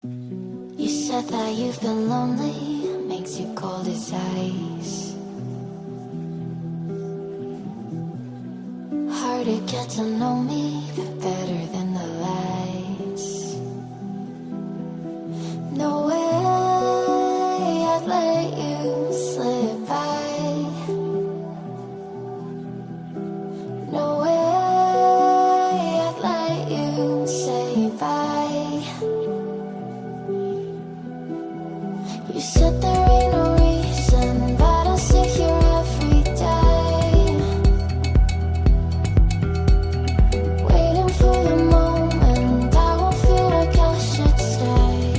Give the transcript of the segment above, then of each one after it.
You said that you've been lonely, makes you cold as ice. Hard to get to know me, but better than the lies. No way I'd let you slip by. No way I'd let you say bye. You said there ain't no reason, but I'll sit here every day, waiting for the moment I won't feel like I should stay.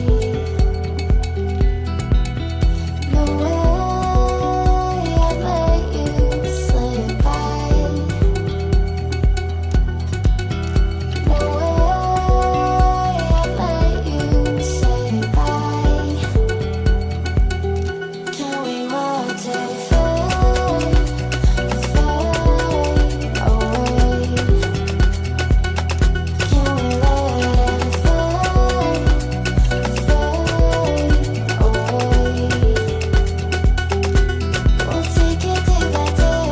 No way I'd let you slip by. No way I'd let you say bye. Can we watch it fade, fade away? Can we let it fade, fade away? We'll take it day by day.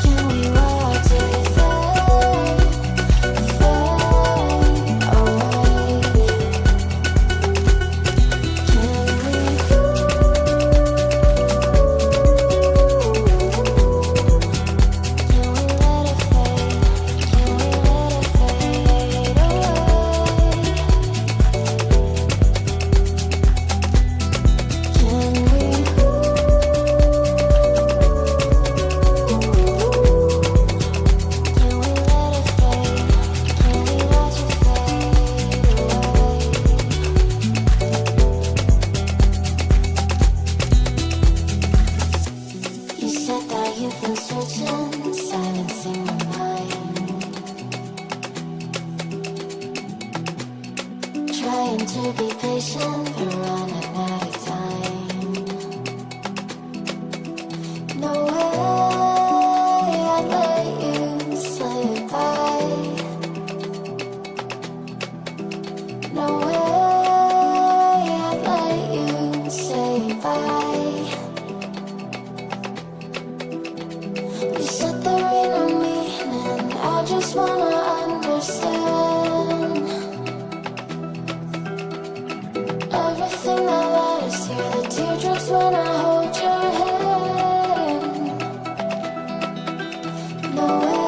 Can we watch it fade, fade away? You said that you've been searching, silencing my mind, trying to be patient, but running out of time. No way I'd let you slip by. No way I'd let you say bye. You said there ain't no meaning, I just wanna understand everything that matters here, the teardrops when I hold your hand. No way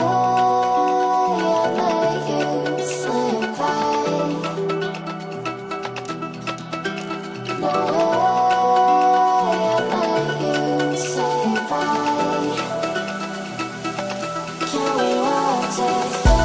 I'd let you slip by. No way I'd let you say bye. Can we watch it fade?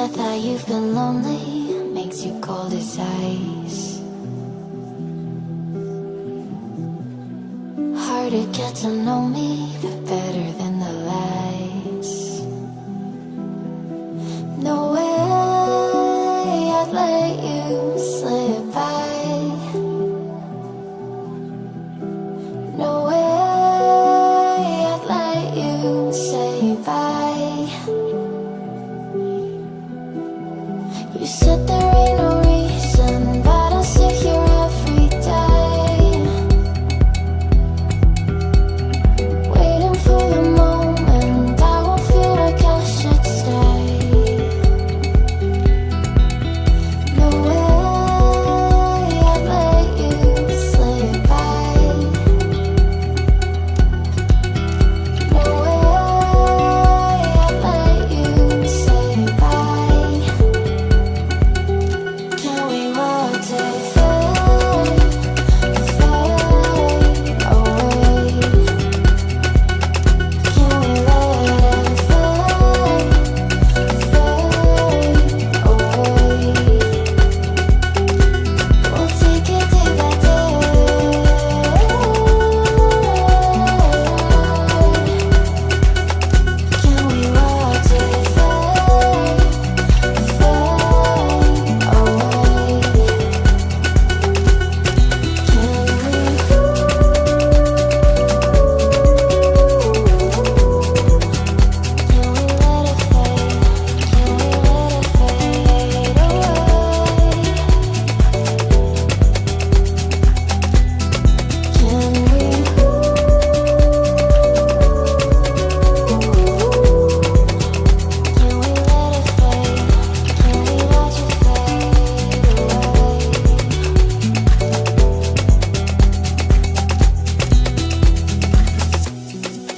said that you've been lonely, makes you cold as ice. Hard to get to know me, but better than the lies. No way I'd let you slip by. No way I'd let you say bye. You said there ain't no reason, but I sit here every day, waiting for the moment I won't feel like I should stay. No way I'd let you slip by. No way I'd let you say bye. Can we watch it fade, fade away? Can we let it fade, fade away? We'll take it day by day. Can we watch it fade, fade away?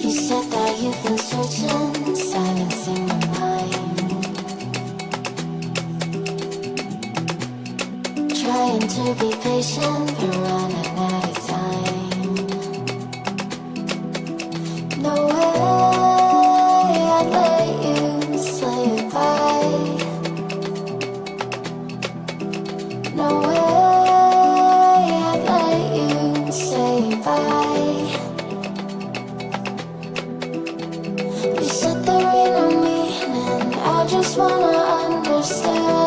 You said that you've been searching, silencing your mind, trying to be patient but running out of time. No way I'd let you slip by. No way I'd let you say bye. You said there ain't no meaning, I just wanna understand.